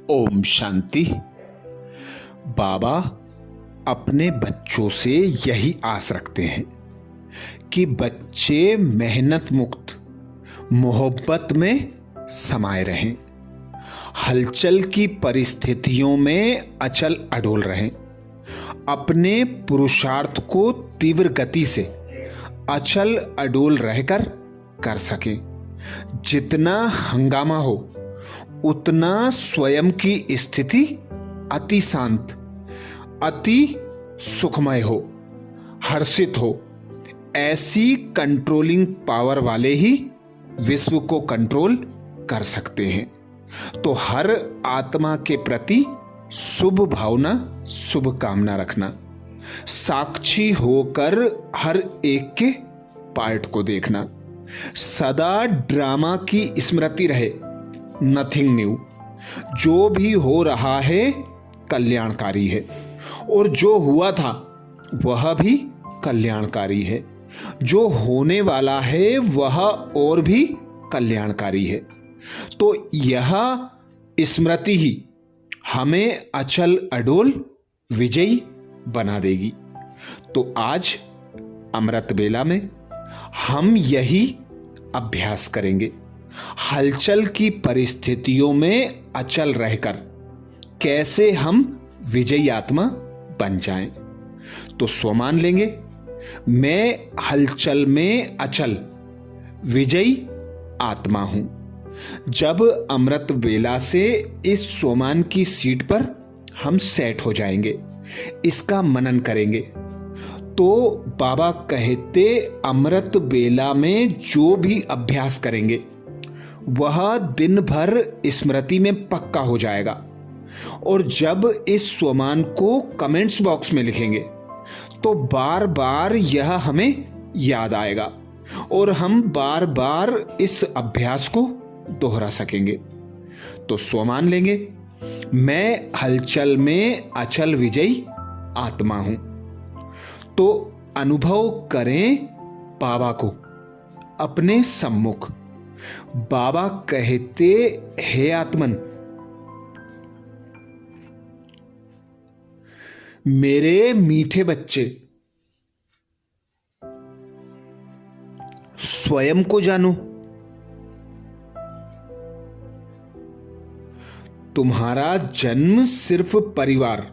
ओम शांति। बाबा अपने बच्चों से यही आस रखते हैं कि बच्चे मेहनत मुक्त मोहब्बत में समाये रहें, हलचल की परिस्थितियों में अचल अडोल रहें, अपने पुरुषार्थ को तीव्र गति से अचल अडोल रहकर कर सकें। जितना हंगामा हो उतना स्वयं की स्थिति अति शांत, अति सुखमय हो, हर्षित हो। ऐसी कंट्रोलिंग पावर वाले ही विश्व को कंट्रोल कर सकते हैं। तो हर आत्मा के प्रति शुभ भावना, शुभ कामना रखना, साक्षी होकर हर एक के पार्ट को देखना, सदा ड्रामा की स्मृति रहे, नथिंग न्यू। जो भी हो रहा है कल्याणकारी है और जो हुआ था वह भी कल्याणकारी है, जो होने वाला है वह और भी कल्याणकारी है। तो यह स्मृति ही हमें अचल अडोल विजयी बना देगी। तो आज अमृत बेला में हम यही अभ्यास करेंगे, हलचल की परिस्थितियों में अचल रहकर कैसे हम विजयी आत्मा बन जाएं। तो स्वमान लेंगे, मैं हलचल में अचल विजयी आत्मा हूं। जब अमृत बेला से इस स्वमान की सीट पर हम सेट हो जाएंगे, इसका मनन करेंगे, तो बाबा कहते अमृत बेला में जो भी अभ्यास करेंगे वह दिन भर स्मृति में पक्का हो जाएगा। और जब इस स्वमान को कमेंट्स बॉक्स में लिखेंगे तो बार बार यह हमें याद आएगा और हम बार बार इस अभ्यास को दोहरा सकेंगे। तो स्वमान लेंगे, मैं हलचल में अचल विजयी आत्मा हूं। तो अनुभव करें बाबा को अपने सम्मुख। बाबा कहते, हे आत्मन, मेरे मीठे बच्चे, स्वयं को जानो। तुम्हारा जन्म सिर्फ परिवार,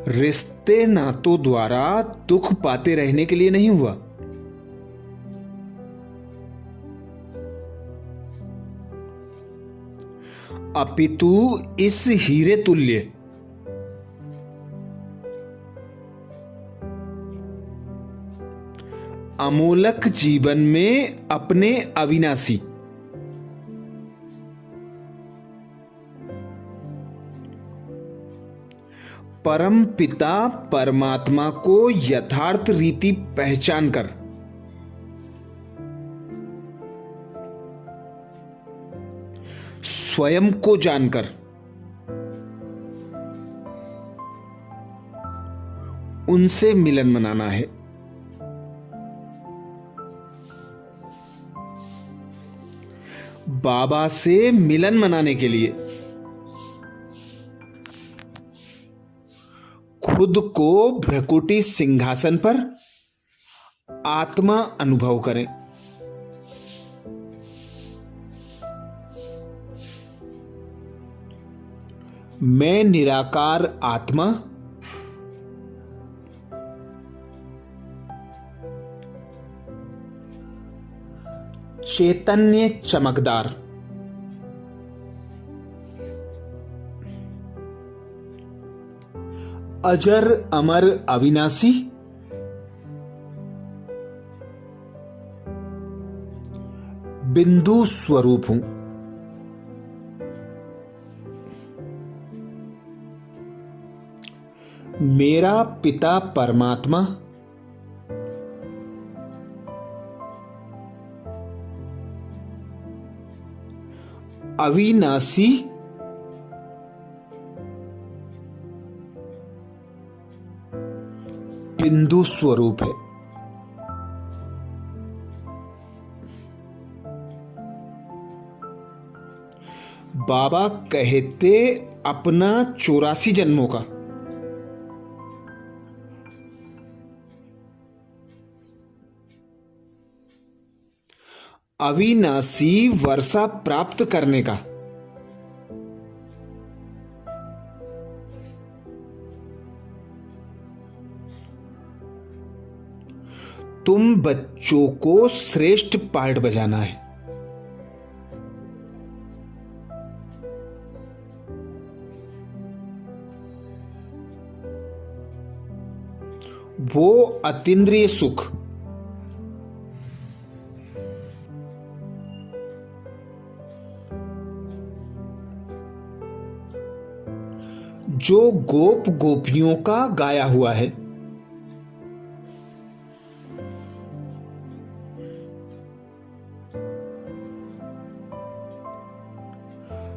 रिश्ते नातों द्वारा दुख पाते रहने के लिए नहीं हुआ। अपितु इस हीरे तुल्य अमोलक जीवन में अपने अविनाशी परम पिता परमात्मा को यथार्थ रीति पहचान कर स्वयं को जानकर उनसे मिलन मनाना है। बाबा से मिलन मनाने के लिए खुद को भ्रकुटी सिंहासन पर आत्मा अनुभव करें। मैं निराकार आत्मा चैतन्य चमकदार अजर अमर अविनाशी बिंदु स्वरूप हूं। मेरा पिता परमात्मा अविनाशी बिंदु स्वरूप है। बाबा कहते अपना 84 जन्मों का। अविनाशी वर्षा प्राप्त करने का। तुम बच्चों को श्रेष्ठ पार्ट बजाना है। वो अतीन्द्रिय सुख, जो गोप गोपियों का गाया हुआ है,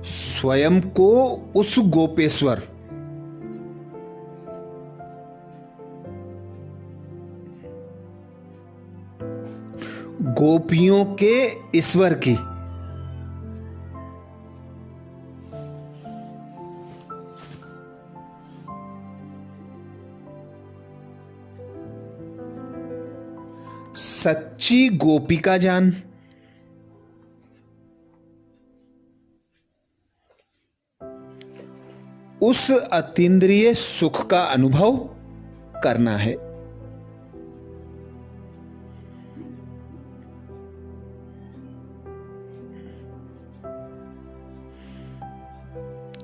स्वयं को उस गोपेश्वर, गोपियों के ईश्वर की, सच्ची गोपिका जान, उस अतीन्द्रिय सुख का अनुभव करना है।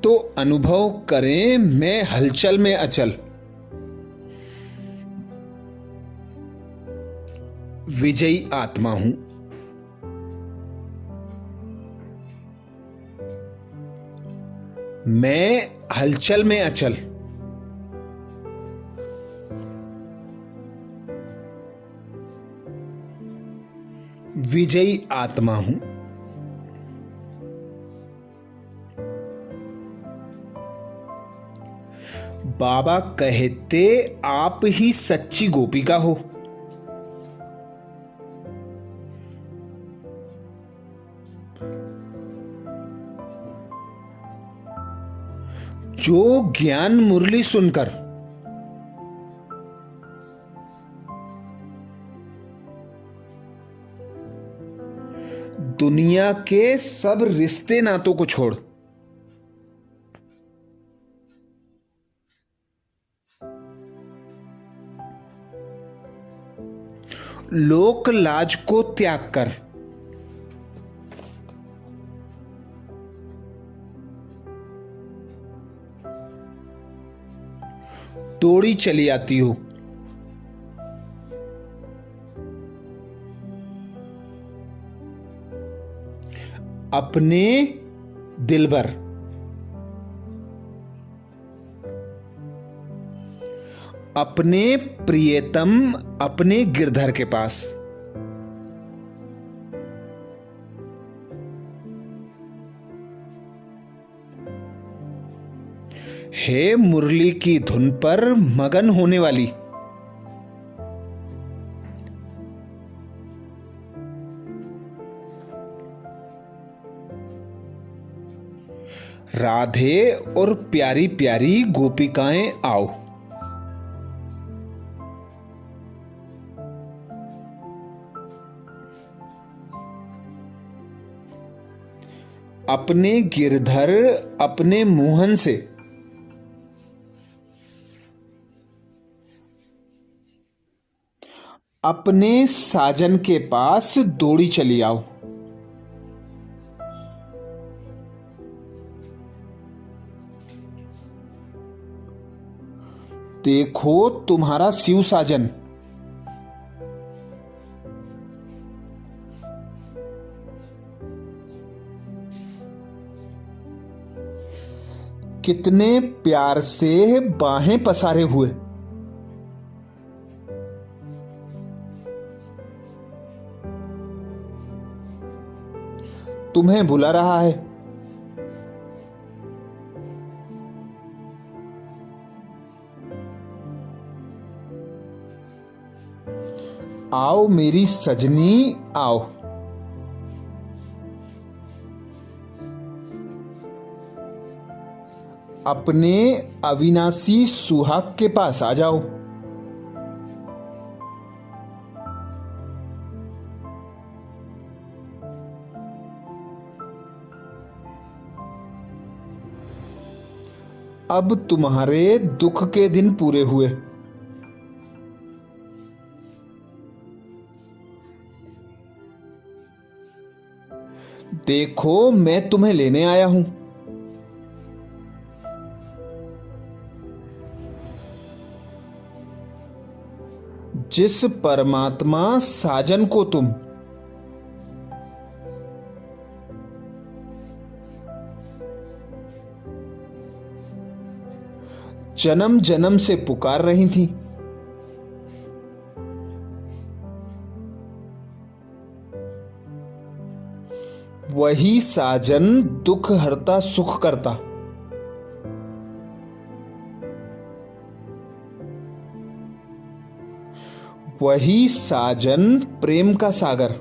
तो अनुभव करें मैं हलचल में अचल, विजयी आत्मा हूं। मैं हलचल में अचल, विजयी आत्मा हूं। बाबा कहते आप ही सच्ची गोपिका हो। जो ज्ञान मुरली सुनकर दुनिया के सब रिश्ते नातों को छोड़ लोक लाज को त्याग कर दौड़ी चली आती हो, अपने दिलबर, अपने प्रियतम, अपने गिरधर के पास। हे मुरली की धुन पर मगन होने वाली, राधे और प्यारी प्यारी गोपिकाएं आओ। अपने गिरधर, अपने मोहन से अपने साजन के पास दौड़ी चली आओ। देखो तुम्हारा शिव साजन कितने प्यार से बाहें पसारे हुए तुम्हें बुला रहा है। आओ मेरी सजनी आओ। अपने अविनाशी सुहाग के पास आ जाओ। अब तुम्हारे दुख के दिन पूरे हुए। देखो, मैं तुम्हें लेने आया हूं। जिस परमात्मा साजन को तुम जन्म जन्म से पुकार रही थी, वही साजन दुख हरता सुख करता, वही साजन प्रेम का सागर,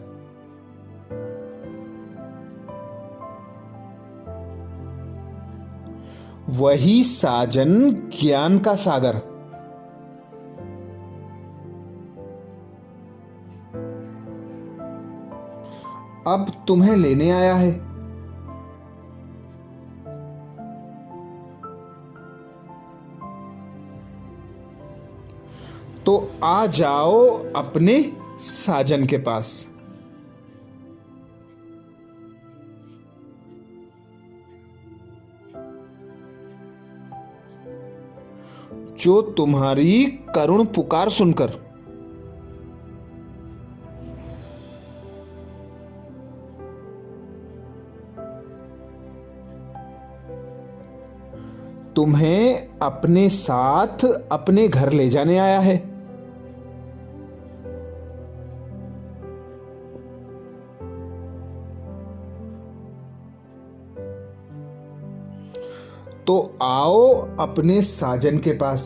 वही साजन ज्ञान का सागर। अब तुम्हें लेने आया है। तो आ जाओ अपने साजन के पास। जो तुम्हारी करुण पुकार सुनकर तुम्हें अपने साथ अपने घर ले जाने आया है। तो आओ अपने साजन के पास,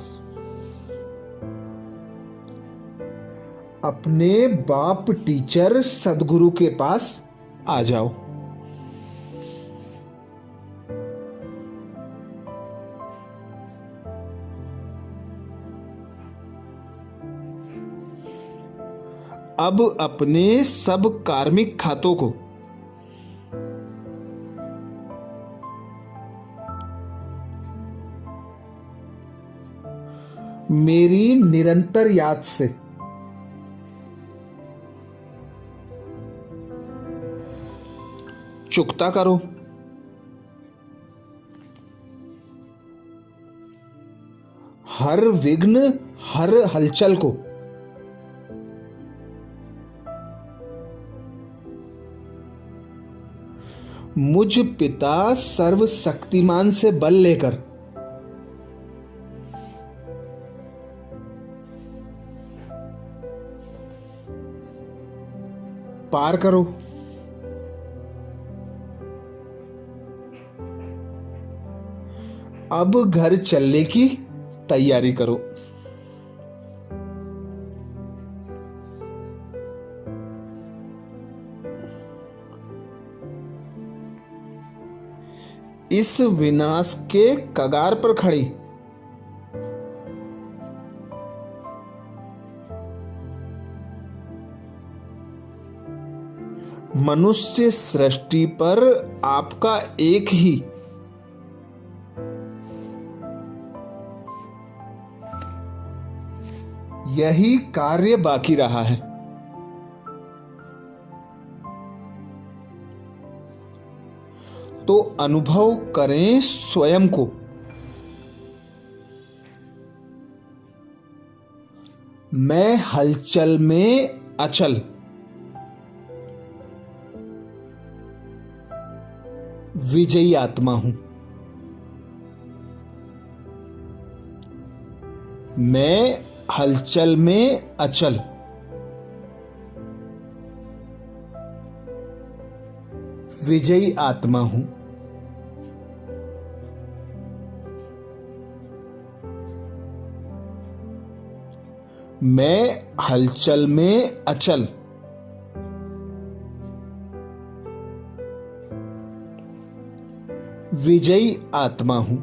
अपने बाप टीचर सदगुरु के पास आ जाओ। अब अपने सब कार्मिक खातों को मेरी निरंतर याद से चुकता करो। हर विघ्न, हर हलचल को मुझ पिता सर्वशक्तिमान से बल लेकर पार करो। अब घर चलने की तैयारी करो। इस विनाश के कगार पर खड़ी मनुष्य सृष्टि पर आपका एक ही यही कार्य बाकी रहा है। तो अनुभव करें स्वयं को मैं हलचल में अचल, विजयी आत्मा हूं। मैं हलचल में अचल, विजयी आत्मा हूं। मैं हलचल में अचल, विजयी आत्मा हूं।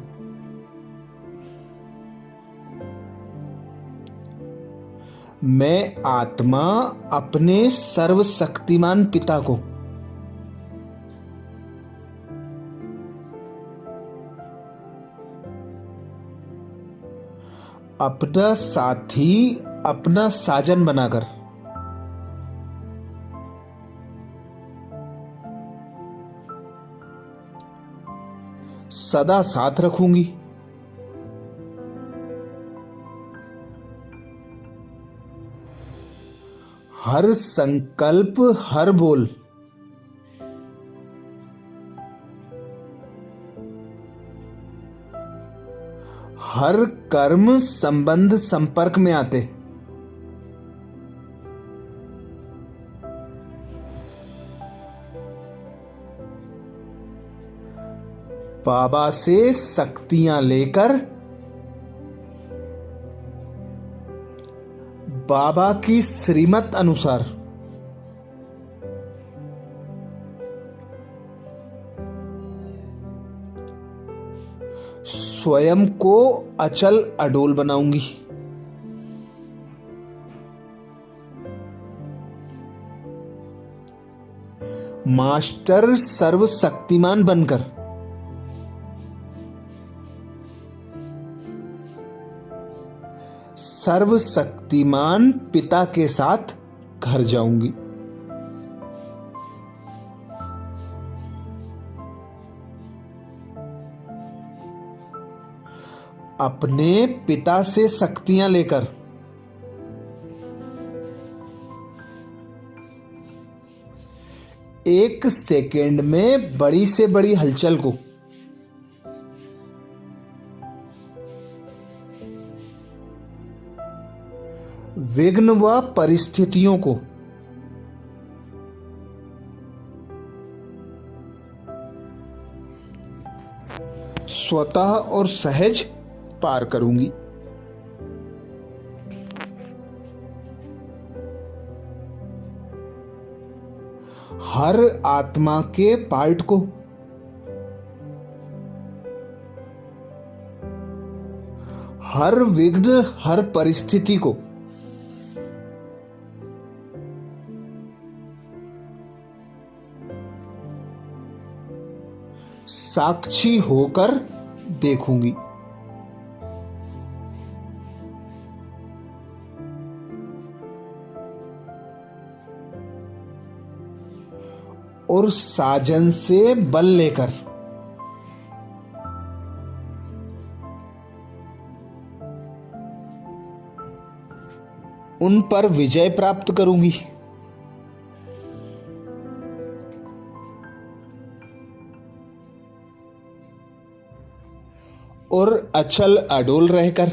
मैं आत्मा अपने सर्वशक्तिमान पिता को अपना साथी, अपना साजन बनाकर सदा साथ रखूंगी। हर संकल्प, हर बोल हर कर्म संबंध संपर्क में आते बाबा से शक्तियां लेकर बाबा की श्रीमत अनुसार स्वयं को अचल अडोल बनाऊंगी। मास्टर सर्वशक्तिमान बनकर सर्वशक्तिमान पिता के साथ घर जाऊंगी। अपने पिता से शक्तियां लेकर एक सेकेंड में बड़ी से बड़ी हलचल को विघ्न व परिस्थितियों को स्वतः और सहज पार करूंगी। हर आत्मा के पार्ट को हर विघ्न, हर परिस्थिति को साक्षी होकर देखूंगी। और साजन से बल लेकर उन पर विजय प्राप्त करूंगी। और अचल अडोल रहकर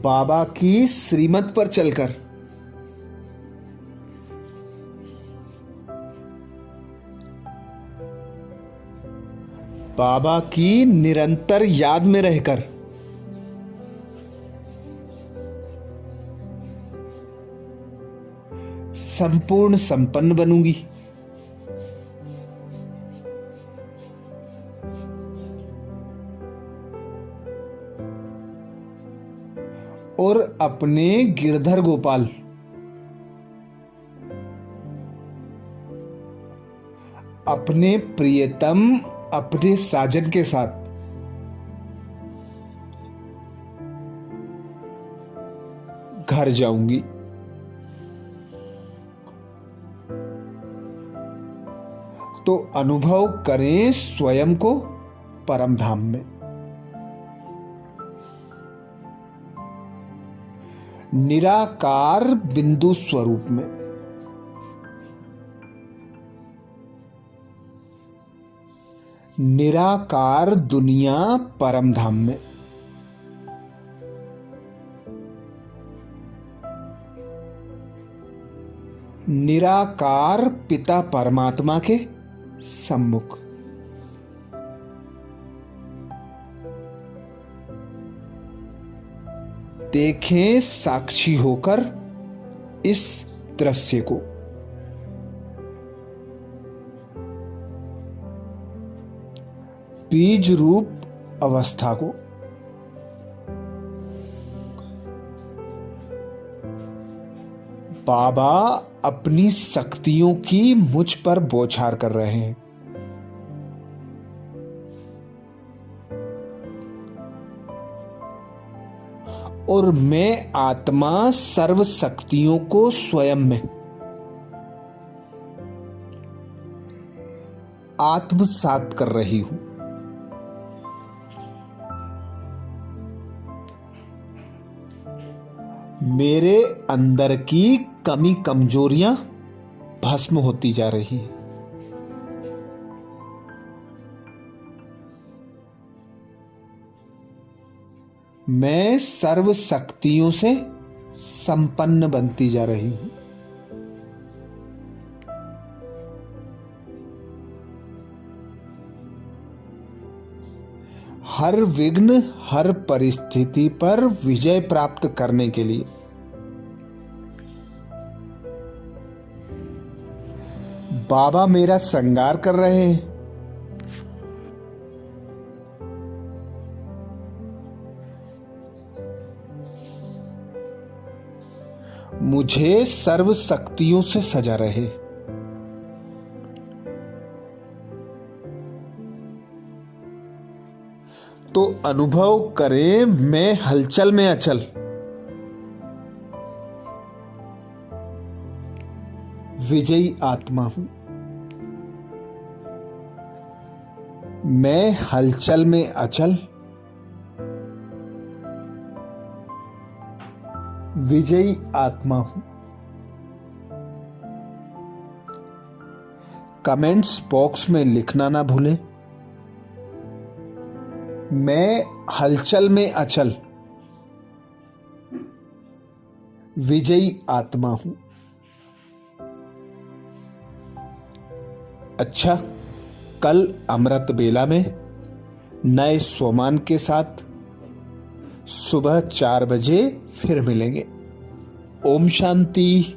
बाबा की श्रीमत पर चलकर बाबा की निरंतर याद में रहकर संपूर्ण संपन्न बनूंगी। और अपने गिरधर गोपाल अपने प्रियतम, अपने साजन के साथ घर जाऊंगी। तो अनुभव करें स्वयं को परम धाम में। निराकार बिंदु स्वरूप में निराकार दुनिया परम धाम में निराकार पिता परमात्मा के सम्मुख। देखें साक्षी होकर इस दृश्य को। बीज रूप अवस्था को। बाबा अपनी शक्तियों की मुझ पर बौछार कर रहे हैं। और मैं आत्मा सर्व शक्तियों को स्वयं में आत्मसात कर रही हूं। मेरे अंदर की कमी कमजोरियां भस्म होती जा रही हैं। मैं सर्व शक्तियों से संपन्न बनती जा रही हूं। हर विघ्न, हर परिस्थिति पर विजय प्राप्त करने के लिए बाबा मेरा श्रृंगार कर रहे हैं। मुझे सर्व शक्तियों से सजा रहे। तो अनुभव करें, मैं हलचल में अचल, विजयी आत्मा हूं। मैं हलचल में अचल, विजयी आत्मा हूं। कमेंट्स बॉक्स में लिखना ना भूलें, मैं हलचल में अचल, विजयी आत्मा हूं। अच्छा, कल अमृत बेला में नए स्वमान के साथ सुबह 4 बजे फिर मिलेंगे। ओम शांति।